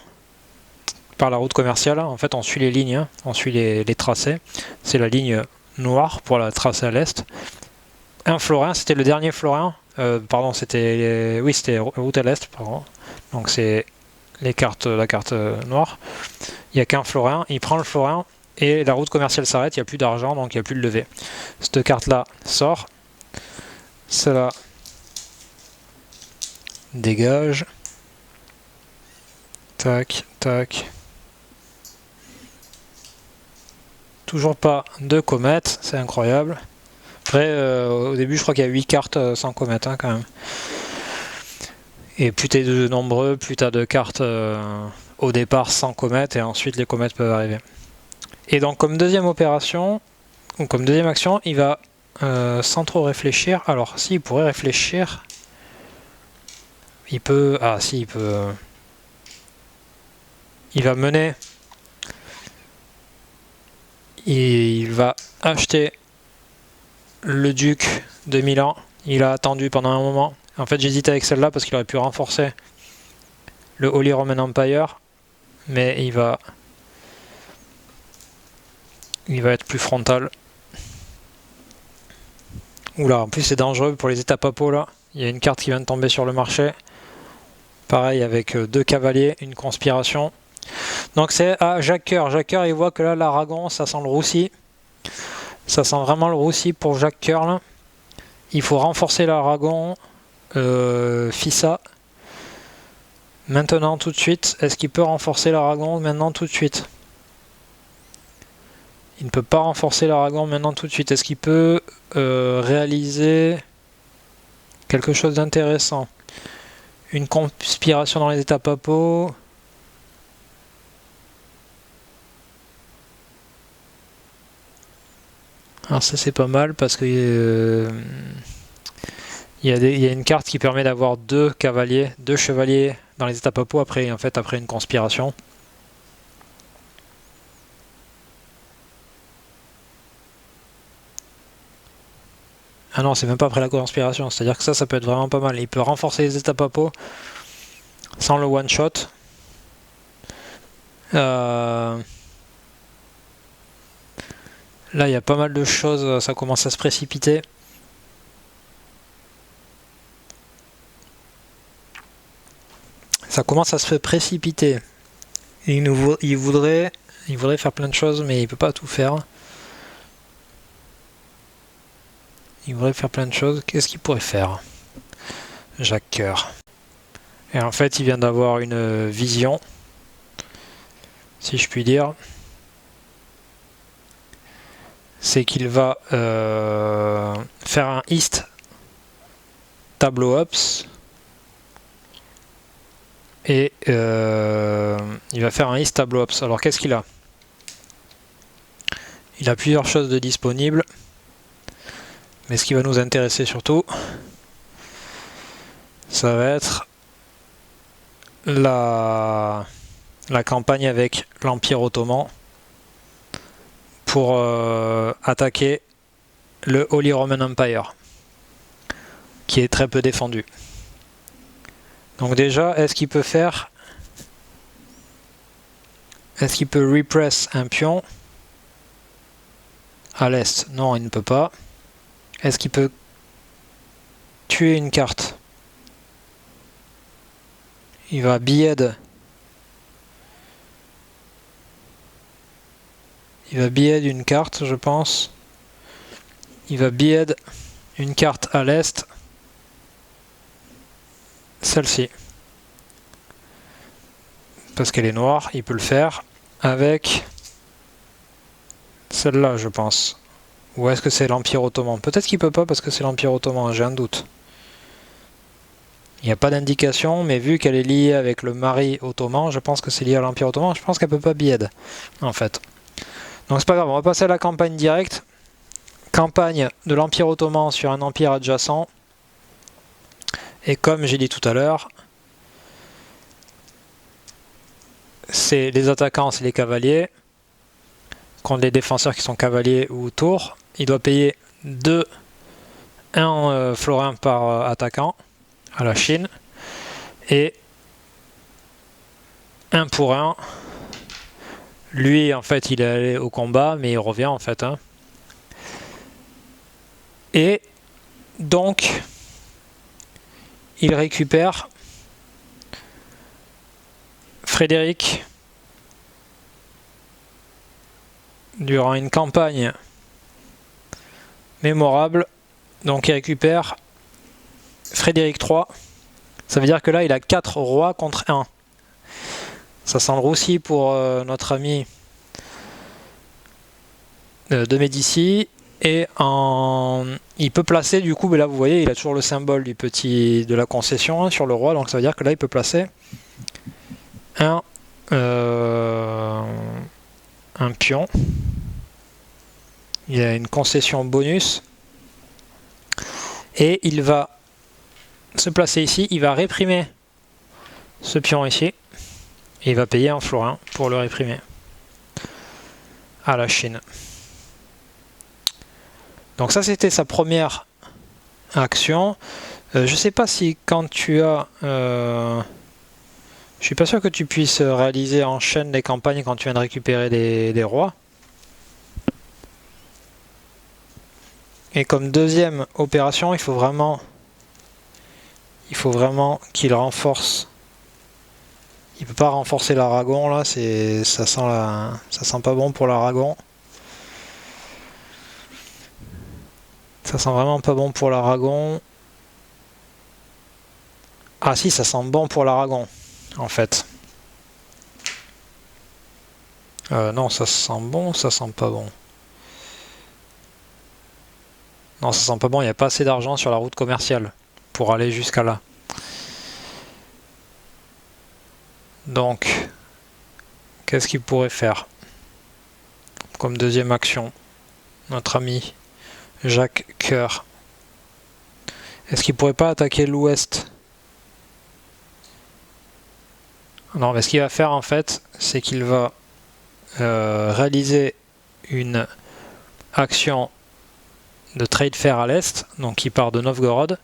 par la route commerciale. En fait on suit les lignes, hein, on suit les tracés. C'est la ligne noire pour la tracée à l'est. Un florin, c'était le dernier florin. Pardon, c'était oui, c'était route à l'est, pardon. Donc c'est la carte noire. Il n'y a qu'un florin, il prend le florin et la route commerciale s'arrête, il n'y a plus d'argent, donc il n'y a plus de levée. Cette carte-là sort. Celle-là dégage. Tac, tac. Toujours pas de comète, c'est incroyable. Après, au début, je crois qu'il y a 8 cartes sans comète, hein, quand même. Et plus t'es de nombreux, plus t'as de cartes au départ sans comète, et ensuite les comètes peuvent arriver. Et donc, comme deuxième opération, ou comme deuxième action, il va, sans trop réfléchir, alors si, il pourrait réfléchir, il peut, ah si, il peut, il va mener, il va acheter le duc de Milan. Il a attendu pendant un moment. En fait, j'hésite avec celle-là parce qu'il aurait pu renforcer le Holy Roman Empire, mais il va être plus frontal. Oula, en plus c'est dangereux pour les états papaux là. Il y a une carte qui vient de tomber sur le marché. Pareil avec deux cavaliers, une conspiration. Donc c'est à Jacques Coeur. Jacques Coeur, il voit que là l'Aragon, ça sent le roussi. Ça sent vraiment le roussi pour Jacques Coeur là. Il faut renforcer l'Aragon. Fissa. Maintenant tout de suite. Est-ce qu'il peut renforcer l'Aragon maintenant tout de suite? Il ne peut pas renforcer l'Aragon maintenant tout de suite. Est-ce qu'il peut réaliser quelque chose d'intéressant? Une conspiration dans les états papaux. Alors ça c'est pas mal parce que il y a une carte qui permet d'avoir deux cavaliers, deux chevaliers dans les états papaux après une conspiration. Ah non, c'est même pas après la conspiration, c'est-à-dire que ça peut être vraiment pas mal. Il peut renforcer les états papaux sans le one-shot. Là, il y a pas mal de choses, ça commence à se précipiter. Ça commence à se précipiter. Il voudrait faire plein de choses, mais il peut pas tout faire. Il voudrait faire plein de choses. Qu'est-ce qu'il pourrait faire? Jacques Coeur. Et en fait, il vient d'avoir une vision, si je puis dire. C'est qu'il va faire un East tableau ups. Et il va faire un East tableau ups. Alors qu'est-ce qu'il a? Il a plusieurs choses de disponibles. Mais ce qui va nous intéresser surtout, ça va être la campagne avec l'Empire ottoman pour attaquer le Holy Roman Empire, qui est très peu défendu. Donc déjà, est-ce qu'il peut faire... Est-ce qu'il peut repress un pion à l'est? Non, il ne peut pas. Est-ce qu'il peut tuer une carte? Il va bied. Il va bied une carte, je pense. Il va bied une carte à l'est. Celle-ci. Parce qu'elle est noire, il peut le faire avec Celle-là, je pense. Ou est-ce que c'est l'Empire ottoman? Peut-être qu'il peut pas parce que c'est l'Empire ottoman, j'ai un doute. Il n'y a pas d'indication, mais vu qu'elle est liée avec le mari ottoman, je pense que c'est lié à l'Empire ottoman. Je pense qu'elle peut pas bied, en fait. Donc c'est pas grave, on va passer à la campagne directe. Campagne de l'Empire ottoman sur un empire adjacent. Et comme j'ai dit tout à l'heure, c'est les attaquants, c'est les cavaliers. Contre les défenseurs qui sont cavaliers ou tours, il doit payer 1 florin par attaquant à la Chine et 1 pour 1. Lui, en fait, il est allé au combat, mais il revient en fait. Hein. Et donc, il récupère Frédéric durant une campagne mémorable. Donc il récupère Frédéric III. Ça veut dire que là il a 4 rois contre 1. Ça sent le roussi pour notre ami de Médicis. Et il peut placer du coup, mais là vous voyez il a toujours le symbole de la concession hein, sur le roi. Donc ça veut dire que là il peut placer un pion. Il y a une concession bonus. Et il va se placer ici. Il va réprimer ce pion ici. Et il va payer 1 florin pour le réprimer à la Chine. Donc ça c'était sa première action. Je sais pas si quand tu as... je suis pas sûr que tu puisses réaliser en chaîne les campagnes quand tu viens de récupérer des rois. Et comme deuxième opération, il faut vraiment qu'il renforce. Il peut pas renforcer l'Aragon là, ça sent pas bon pour l'Aragon. Ça sent vraiment pas bon pour l'Aragon. Ah si, ça sent bon pour l'Aragon, en fait. Non, ça sent bon, ça sent pas bon. Non, ça sent pas bon, il n'y a pas assez d'argent sur la route commerciale pour aller jusqu'à là. Donc, qu'est-ce qu'il pourrait faire comme deuxième action? Notre ami Jacques Coeur. Est-ce qu'il pourrait pas attaquer l'ouest? Non, mais ce qu'il va faire en fait, c'est qu'il va réaliser une action de trade fair à l'est, donc qui part de Novgorod.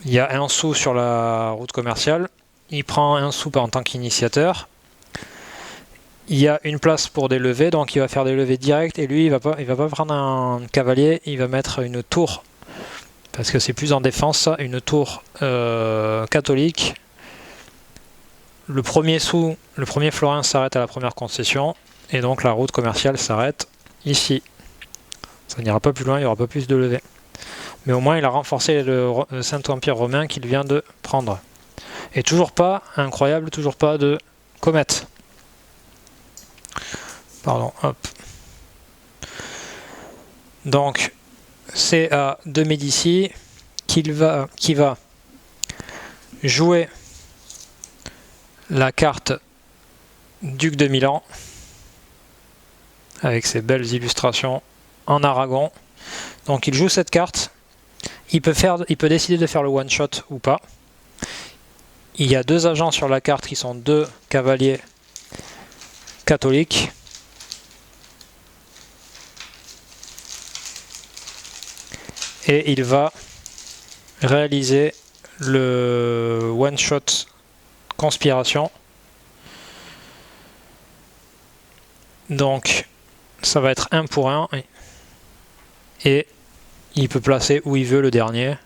Il y a 1 sou sur la route commerciale. Il prend 1 sou en tant qu'initiateur. Il y a une place pour des levées, donc il va faire des levées directes. Et lui, il va pas prendre un cavalier, il va mettre une tour. Parce que c'est plus en défense, ça, une tour catholique. Le premier florin s'arrête à la première concession. Et donc la route commerciale s'arrête ici. Ça n'ira pas plus loin, il n'y aura pas plus de levées. Mais au moins, il a renforcé le Saint-Empire romain qu'il vient de prendre. Et toujours pas, incroyable, toujours pas de comète. Pardon, hop. Donc, c'est à de Médicis qui va jouer la carte Duc de Milan avec ses belles illustrations en Aragon. Donc il joue cette carte. Il peut décider de faire le one shot ou pas. Il y a 2 agents sur la carte qui sont 2 cavaliers catholiques. Et il va réaliser le one shot conspiration. Donc ça va être 1 pour 1. Et il peut placer où il veut le dernier.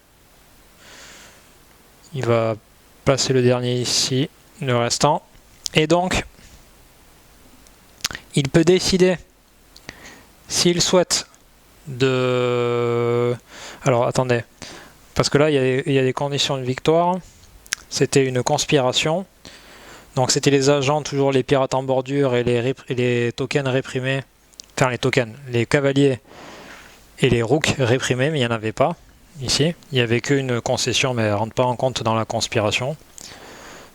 Il va placer le dernier ici, le restant. Et donc, il peut décider s'il souhaite de... Alors, attendez. Parce que là, il y a des conditions de victoire. C'était une conspiration. Donc, c'était les agents, toujours les pirates en bordure et les tokens réprimés enfin les tokens, les cavaliers et les rooks réprimés, mais il n'y en avait pas ici. Il n'y avait qu'une concession, mais elle ne rentre pas en compte dans la conspiration.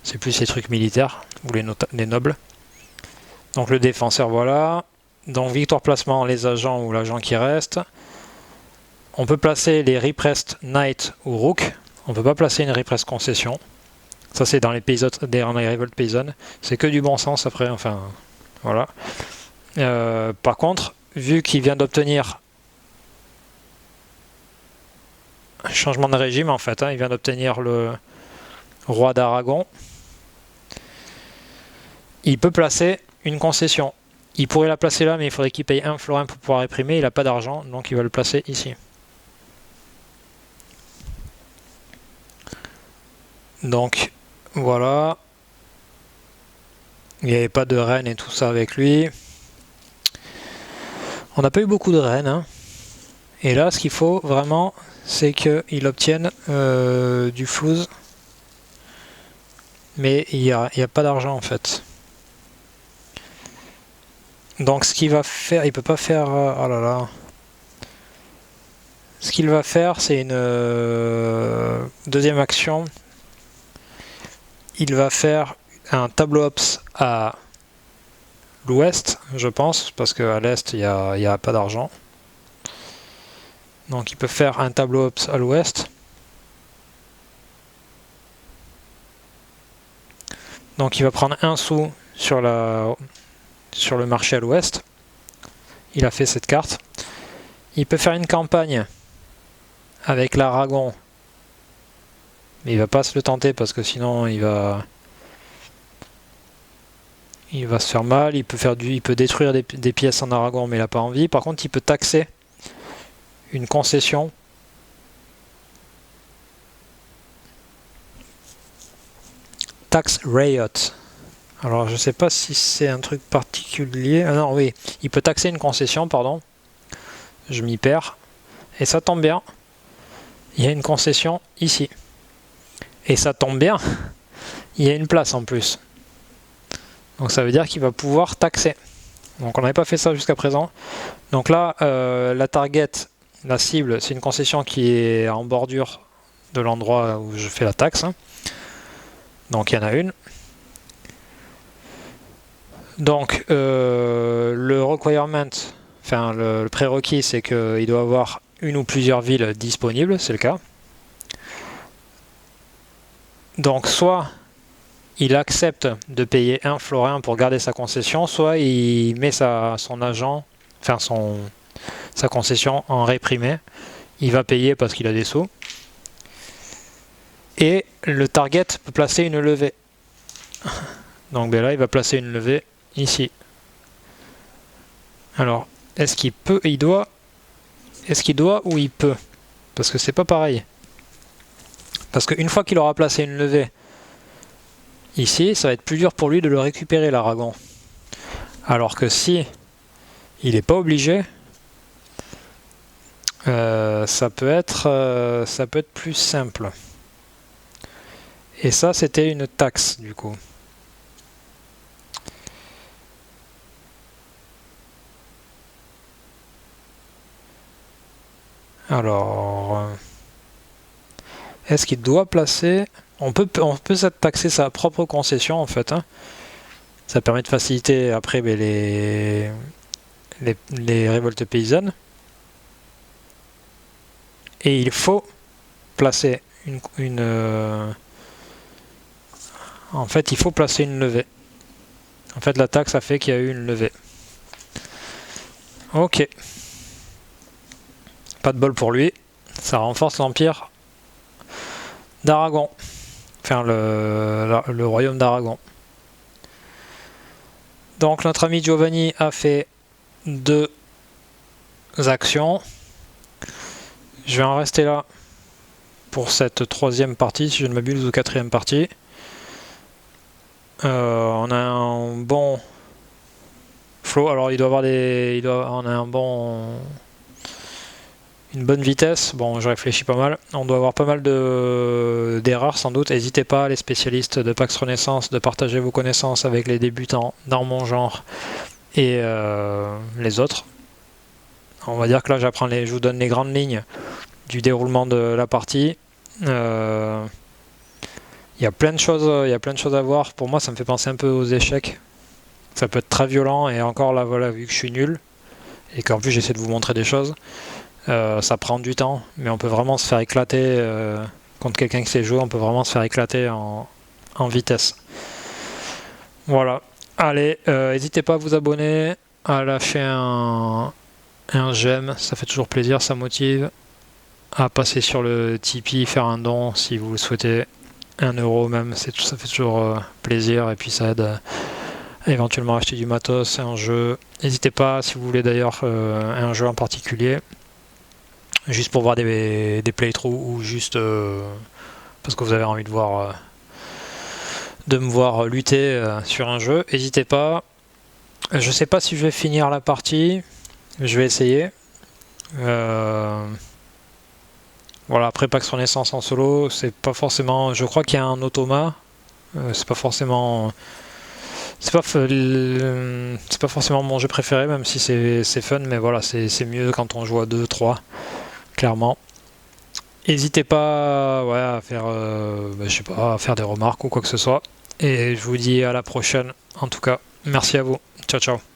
C'est plus les trucs militaires ou les nobles. Donc le défenseur, voilà. Donc victoire placement, les agents ou l'agent qui reste. On peut placer les repressed knight ou rook. On ne peut pas placer une repressed concession. Ça c'est dans les révoltes paysannes. C'est que du bon sens après, enfin voilà. Par contre, vu qu'il vient d'obtenir un changement de régime en fait, hein, il vient d'obtenir le roi d'Aragon, il peut placer une concession. Il pourrait la placer là, mais il faudrait qu'il paye un florin pour pouvoir réprimer. Il n'a pas d'argent, donc il va le placer ici. Donc voilà. Il n'y avait pas de reine et tout ça avec lui. On n'a pas eu beaucoup de reines. Hein. Et là, ce qu'il faut vraiment, c'est qu'il obtienne du flouze. Mais il n'y a pas d'argent en fait. Donc ce qu'il va faire, il peut pas faire... oh là là. Ce qu'il va faire, c'est une deuxième action. Il va faire un tableau ops à l'ouest, je pense, parce qu'à l'est, il n'y a pas d'argent. Donc il peut faire un tableau ops à l'ouest. Donc il va prendre un sou sur le marché à l'ouest. Il a fait cette carte. Il peut faire une campagne avec l'Aragon. Mais il va pas se le tenter parce que sinon il va se faire mal. Il peut détruire des pièces en Aragon, mais il n'a pas envie. Par contre, il peut taxer une concession. Tax Riot. Alors je sais pas si c'est un truc particulier. Ah non, oui, il peut taxer une concession, pardon. Je m'y perds. Et ça tombe bien. Il y a une concession ici. Et ça tombe bien. Il y a une place en plus. Donc ça veut dire qu'il va pouvoir taxer. Donc on n'avait pas fait ça jusqu'à présent. Donc là, la target, la cible, c'est une concession qui est en bordure de l'endroit où je fais la taxe. Donc il y en a une. Donc le requirement, enfin le prérequis, c'est qu'il doit avoir une ou plusieurs villes disponibles, c'est le cas. Donc soit il accepte de payer un florin pour garder sa concession, soit il met son agent, enfin sa concession en réprimé. Il va payer parce qu'il a des sous. Et le target peut placer une levée. Donc ben là, il va placer une levée ici. Alors, est-ce qu'il peut et il doit? Est-ce qu'il doit ou il peut? Parce que c'est pas pareil. Parce qu'une fois qu'il aura placé une levée ici, ça va être plus dur pour lui de le récupérer, l'Aragon. Alors que si il n'est pas obligé, ça peut être plus simple. Et ça, c'était une taxe, du coup. Alors, est-ce qu'il doit placer... On peut taxer sa propre concession, en fait. Hein. Ça permet de faciliter, après, les révoltes paysannes. Et il faut placer en fait, il faut placer une levée. En fait, la taxe a fait qu'il y a eu une levée. Ok. Pas de bol pour lui. Ça renforce l'empire d'Aragon. Enfin, le royaume d'Aragon. Donc, notre ami Giovanni a fait 2 actions. Je vais en rester là pour cette 3e partie, si je ne m'abuse, ou 4e partie. On a un bon flow. Alors il doit avoir on a une bonne vitesse. Bon, je réfléchis pas mal. On doit avoir pas mal d'erreurs sans doute. N'hésitez pas, les spécialistes de Pax Renaissance, de partager vos connaissances avec les débutants dans mon genre et les autres. On va dire que là je vous donne les grandes lignes du déroulement de la partie. Il y a plein de choses à voir. Pour moi, ça me fait penser un peu aux échecs. Ça peut être très violent, et encore là, voilà, vu que je suis nul et qu'en plus j'essaie de vous montrer des choses, ça prend du temps, mais on peut vraiment se faire éclater contre quelqu'un qui sait jouer. On peut vraiment se faire éclater en vitesse. Voilà. Allez, n'hésitez pas à vous abonner, à lâcher un j'aime, ça fait toujours plaisir, ça motive. À passer sur le Tipeee, faire un don si vous le souhaitez, 1 euro même, ça fait toujours plaisir, et puis ça aide à éventuellement acheter du matos, un jeu. N'hésitez pas, si vous voulez d'ailleurs un jeu en particulier, juste pour voir des playthroughs, ou juste parce que vous avez envie de me voir lutter sur un jeu, n'hésitez pas. Je sais pas si je vais finir la partie, je vais essayer. Voilà, après Pax Renaissance en solo, c'est pas forcément. Je crois qu'il y a un automa. C'est pas forcément. C'est pas forcément mon jeu préféré, même si c'est fun, mais voilà, c'est mieux quand on joue à 2, 3, clairement. N'hésitez pas, ouais, à faire, je sais pas, à faire des remarques ou quoi que ce soit. Et je vous dis à la prochaine, en tout cas. Merci à vous. Ciao, ciao.